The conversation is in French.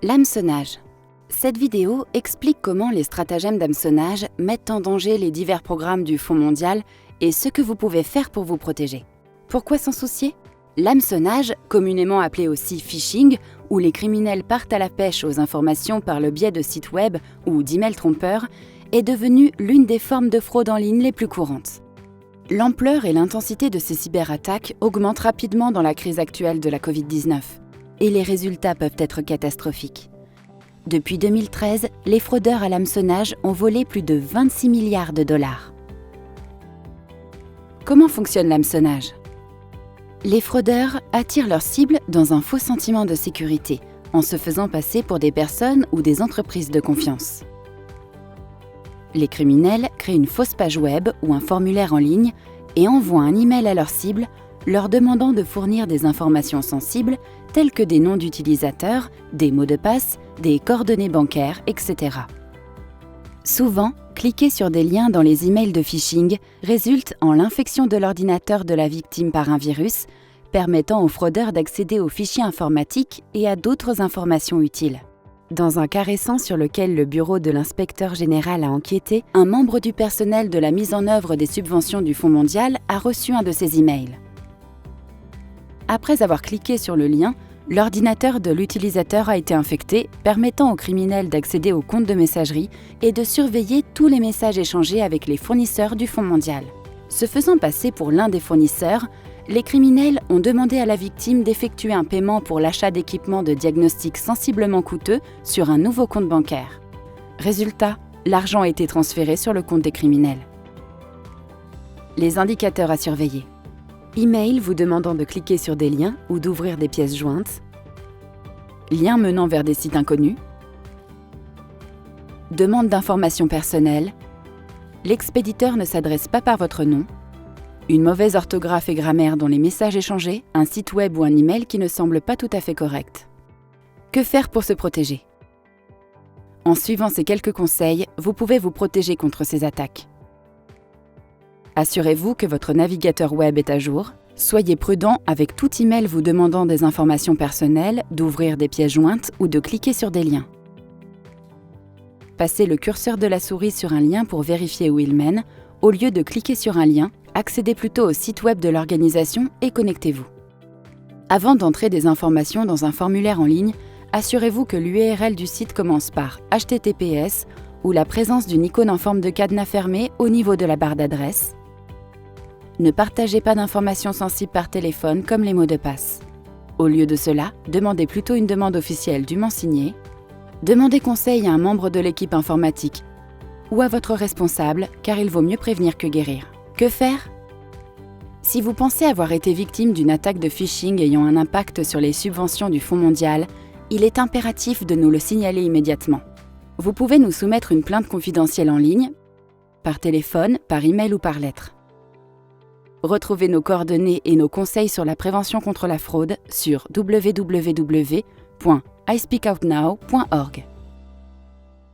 L'hameçonnage. Cette vidéo explique comment les stratagèmes d'hameçonnage mettent en danger les divers programmes du Fonds mondial et ce que vous pouvez faire pour vous protéger. Pourquoi s'en soucier? L'hameçonnage, communément appelé aussi phishing, où les criminels partent à la pêche aux informations par le biais de sites web ou d'emails trompeurs, est devenu l'une des formes de fraude en ligne les plus courantes. L'ampleur et l'intensité de ces cyberattaques augmentent rapidement dans la crise actuelle de la Covid-19, et les résultats peuvent être catastrophiques. Depuis 2013, les fraudeurs à l'hameçonnage ont volé plus de 26 milliards de dollars. Comment fonctionne l'hameçonnage? Les fraudeurs attirent leurs cibles dans un faux sentiment de sécurité, en se faisant passer pour des personnes ou des entreprises de confiance. Les criminels créent une fausse page web ou un formulaire en ligne et envoient un email à leurs cibles, leur demandant de fournir des informations sensibles telles que des noms d'utilisateurs, des mots de passe, des coordonnées bancaires, etc. Souvent, cliquer sur des liens dans les emails de phishing résulte en l'infection de l'ordinateur de la victime par un virus, permettant aux fraudeurs d'accéder aux fichiers informatiques et à d'autres informations utiles. Dans un cas récent sur lequel le bureau de l'inspecteur général a enquêté, un membre du personnel de la mise en œuvre des subventions du Fonds mondial a reçu un de ces emails. Après avoir cliqué sur le lien, l'ordinateur de l'utilisateur a été infecté, permettant aux criminels d'accéder au compte de messagerie et de surveiller tous les messages échangés avec les fournisseurs du Fonds mondial. Se faisant passer pour l'un des fournisseurs, les criminels ont demandé à la victime d'effectuer un paiement pour l'achat d'équipements de diagnostic sensiblement coûteux sur un nouveau compte bancaire. Résultat, l'argent a été transféré sur le compte des criminels. Les indicateurs à surveiller. Email vous demandant de cliquer sur des liens ou d'ouvrir des pièces jointes. Liens menant vers des sites inconnus. Demande d'informations personnelles. L'expéditeur ne s'adresse pas par votre nom. Une mauvaise orthographe et grammaire dans les messages échangés, un site web ou un email qui ne semble pas tout à fait correct. Que faire pour se protéger? En suivant ces quelques conseils, vous pouvez vous protéger contre ces attaques. Assurez-vous que votre navigateur web est à jour. Soyez prudent avec tout email vous demandant des informations personnelles, d'ouvrir des pièces jointes ou de cliquer sur des liens. Passez le curseur de la souris sur un lien pour vérifier où il mène. Au lieu de cliquer sur un lien, accédez plutôt au site web de l'organisation et connectez-vous. Avant d'entrer des informations dans un formulaire en ligne, assurez-vous que l'URL du site commence par HTTPS ou la présence d'une icône en forme de cadenas fermé au niveau de la barre d'adresse. Ne partagez pas d'informations sensibles par téléphone comme les mots de passe. Au lieu de cela, demandez plutôt une demande officielle dûment signée. Demandez conseil à un membre de l'équipe informatique ou à votre responsable, car il vaut mieux prévenir que guérir. Que faire? Si vous pensez avoir été victime d'une attaque de phishing ayant un impact sur les subventions du Fonds mondial, il est impératif de nous le signaler immédiatement. Vous pouvez nous soumettre une plainte confidentielle en ligne, par téléphone, par email ou par lettre. Retrouvez nos coordonnées et nos conseils sur la prévention contre la fraude sur www.ispeakoutnow.org.